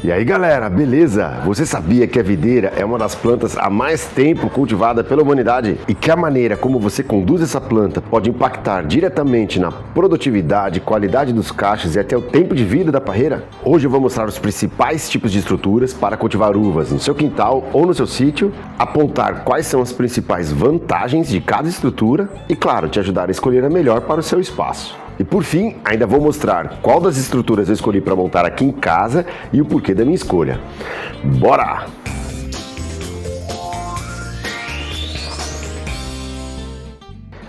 E aí galera, beleza? Você sabia que a videira é uma das plantas há mais tempo cultivada pela humanidade? E que a maneira como você conduz essa planta pode impactar diretamente na produtividade, qualidade dos cachos e até o tempo de vida da parreira? Hoje eu vou mostrar os principais tipos de estruturas para cultivar uvas no seu quintal ou no seu sítio, apontar quais são as principais vantagens de cada estrutura e, claro, te ajudar a escolher a melhor para o seu espaço. E por fim, ainda vou mostrar qual das estruturas eu escolhi para montar aqui em casa e o porquê da minha escolha. Bora!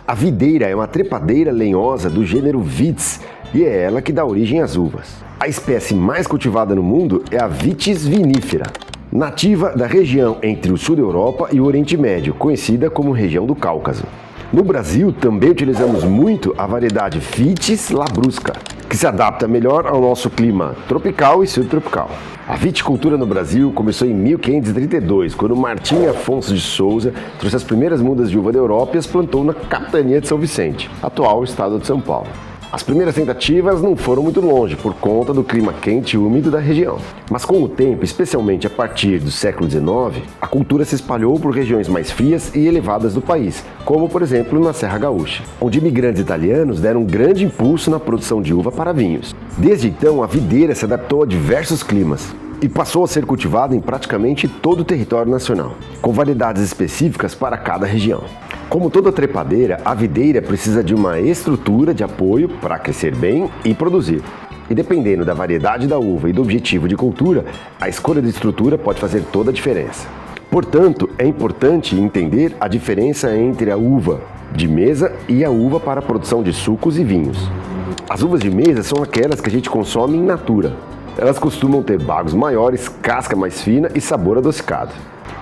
A videira é uma trepadeira lenhosa do gênero Vitis e é ela que dá origem às uvas. A espécie mais cultivada no mundo é a Vitis vinifera, nativa da região entre o sul da Europa e o Oriente Médio, conhecida como região do Cáucaso. No Brasil, também utilizamos muito a variedade Vitis labrusca, que se adapta melhor ao nosso clima tropical e subtropical. A viticultura no Brasil começou em 1532, quando Martim Afonso de Souza trouxe as primeiras mudas de uva da Europa e as plantou na capitania de São Vicente, atual estado de São Paulo. As primeiras tentativas não foram muito longe por conta do clima quente e úmido da região. Mas com o tempo, especialmente a partir do século XIX, a cultura se espalhou por regiões mais frias e elevadas do país, como por exemplo na Serra Gaúcha, onde imigrantes italianos deram um grande impulso na produção de uva para vinhos. Desde então, a videira se adaptou a diversos climas e passou a ser cultivada em praticamente todo o território nacional, com variedades específicas para cada região. Como toda trepadeira, a videira precisa de uma estrutura de apoio para crescer bem e produzir. E dependendo da variedade da uva e do objetivo de cultura, a escolha de estrutura pode fazer toda a diferença. Portanto, é importante entender a diferença entre a uva de mesa e a uva para a produção de sucos e vinhos. As uvas de mesa são aquelas que a gente consome in natura. Elas costumam ter bagos maiores, casca mais fina e sabor adocicado.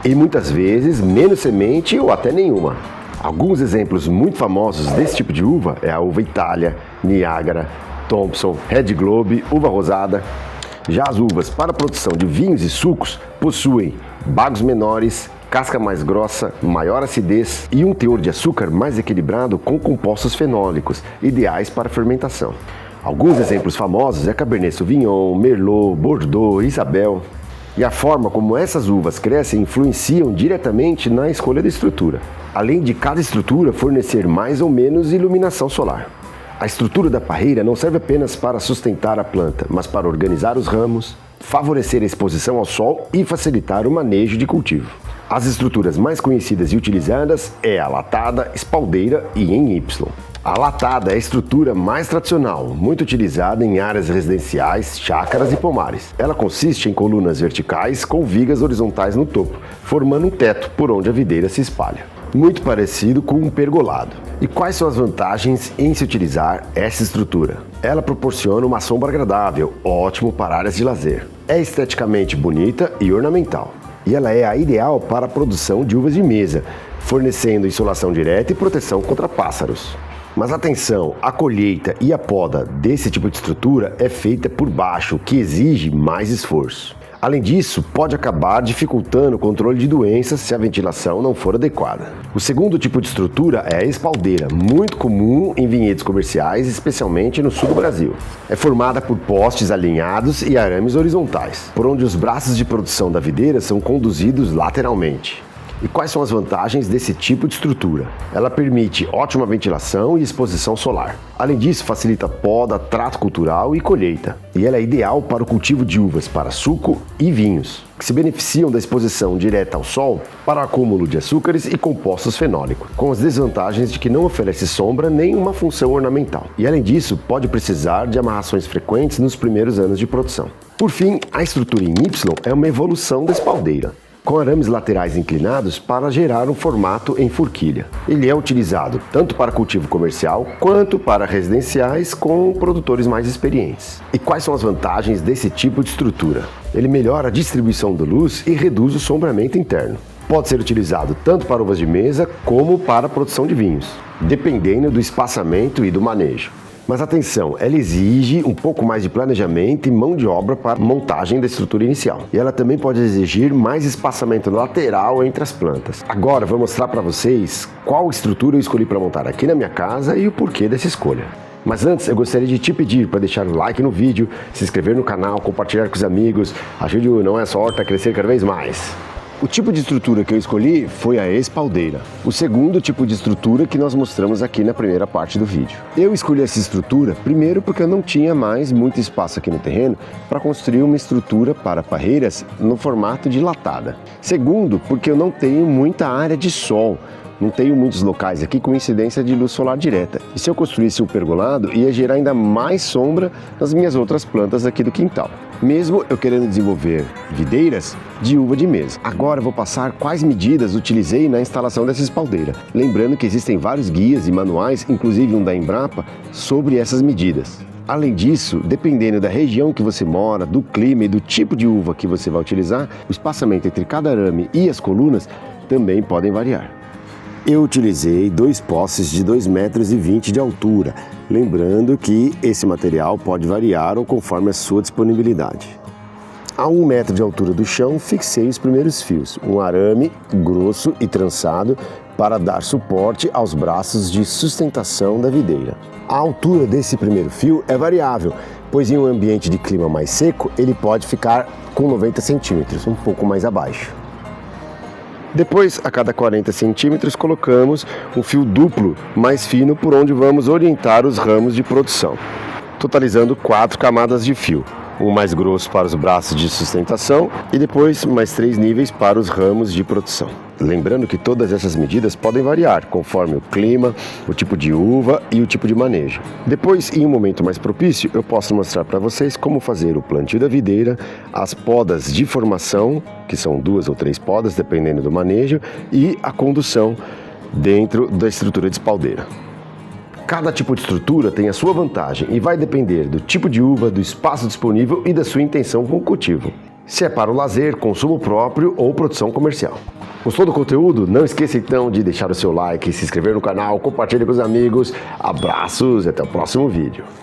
E muitas vezes menos semente ou até nenhuma. Alguns exemplos muito famosos desse tipo de uva é a uva Itália, Niágara, Thompson, Red Globe, uva rosada. Já as uvas para a produção de vinhos e sucos possuem bagos menores, casca mais grossa, maior acidez e um teor de açúcar mais equilibrado com compostos fenólicos, ideais para a fermentação. Alguns exemplos famosos é Cabernet Sauvignon, Merlot, Bordeaux, Isabel. E a forma como essas uvas crescem influenciam diretamente na escolha da estrutura, além de cada estrutura fornecer mais ou menos iluminação solar. A estrutura da parreira não serve apenas para sustentar a planta, mas para organizar os ramos, favorecer a exposição ao sol e facilitar o manejo de cultivo. As estruturas mais conhecidas e utilizadas é a latada, espaldeira e em Y. A latada é a estrutura mais tradicional, muito utilizada em áreas residenciais, chácaras e pomares. Ela consiste em colunas verticais com vigas horizontais no topo, formando um teto por onde a videira se espalha. Muito parecido com um pergolado. E quais são as vantagens em se utilizar essa estrutura? Ela proporciona uma sombra agradável, ótimo para áreas de lazer. É esteticamente bonita e ornamental. E ela é a ideal para a produção de uvas de mesa, fornecendo insolação direta e proteção contra pássaros. Mas atenção, a colheita e a poda desse tipo de estrutura é feita por baixo, o que exige mais esforço. Além disso, pode acabar dificultando o controle de doenças se a ventilação não for adequada. O segundo tipo de estrutura é a espaldeira, muito comum em vinhedos comerciais, especialmente no sul do Brasil. É formada por postes alinhados e arames horizontais, por onde os braços de produção da videira são conduzidos lateralmente. E quais são as vantagens desse tipo de estrutura? Ela permite ótima ventilação e exposição solar. Além disso, facilita poda, trato cultural e colheita. E ela é ideal para o cultivo de uvas para suco e vinhos, que se beneficiam da exposição direta ao sol para o acúmulo de açúcares e compostos fenólicos, com as desvantagens de que não oferece sombra nem uma função ornamental. E além disso, pode precisar de amarrações frequentes nos primeiros anos de produção. Por fim, a estrutura em Y é uma evolução da espaldeira, com arames laterais inclinados para gerar um formato em forquilha. Ele é utilizado tanto para cultivo comercial quanto para residenciais com produtores mais experientes. E quais são as vantagens desse tipo de estrutura? Ele melhora a distribuição da luz e reduz o sombreamento interno. Pode ser utilizado tanto para uvas de mesa como para a produção de vinhos, dependendo do espaçamento e do manejo. Mas atenção, ela exige um pouco mais de planejamento e mão de obra para a montagem da estrutura inicial. E ela também pode exigir mais espaçamento lateral entre as plantas. Agora vou mostrar para vocês qual estrutura eu escolhi para montar aqui na minha casa e o porquê dessa escolha. Mas antes, eu gostaria de te pedir para deixar o like no vídeo, se inscrever no canal, compartilhar com os amigos. Ajude o Não É Só Horta a crescer cada vez mais. O tipo de estrutura que eu escolhi foi a espaldeira, o segundo tipo de estrutura que nós mostramos aqui na primeira parte do vídeo. Eu escolhi essa estrutura primeiro porque eu não tinha mais muito espaço aqui no terreno para construir uma estrutura para parreiras no formato de latada. Segundo, porque eu não tenho muita área de sol. Não tenho muitos locais aqui com incidência de luz solar direta. E se eu construísse um pergolado, ia gerar ainda mais sombra nas minhas outras plantas aqui do quintal. Mesmo eu querendo desenvolver videiras de uva de mesa. Agora eu vou passar quais medidas utilizei na instalação dessa espaldeira. Lembrando que existem vários guias e manuais, inclusive um da Embrapa, sobre essas medidas. Além disso, dependendo da região que você mora, do clima e do tipo de uva que você vai utilizar, o espaçamento entre cada arame e as colunas também podem variar. Eu utilizei 2 postes de 2,20 metros de altura, lembrando que esse material pode variar ou conforme a sua disponibilidade. A 1 metro de altura do chão, fixei os primeiros fios, um arame grosso e trançado para dar suporte aos braços de sustentação da videira. A altura desse primeiro fio é variável, pois em um ambiente de clima mais seco, ele pode ficar com 90 centímetros, um pouco mais abaixo. Depois, a cada 40 centímetros, colocamos um fio duplo mais fino por onde vamos orientar os ramos de produção, totalizando 4 camadas de fio, um mais grosso para os braços de sustentação e depois mais 3 níveis para os ramos de produção. Lembrando que todas essas medidas podem variar conforme o clima, o tipo de uva e o tipo de manejo. Depois, em um momento mais propício, eu posso mostrar para vocês como fazer o plantio da videira, as podas de formação, que são 2 ou 3 podas, dependendo do manejo, e a condução dentro da estrutura de espaldeira. Cada tipo de estrutura tem a sua vantagem e vai depender do tipo de uva, do espaço disponível e da sua intenção com o cultivo. Se é para o lazer, consumo próprio ou produção comercial. Gostou do conteúdo? Não esqueça então de deixar o seu like, se inscrever no canal, compartilhe com os amigos. Abraços e até o próximo vídeo.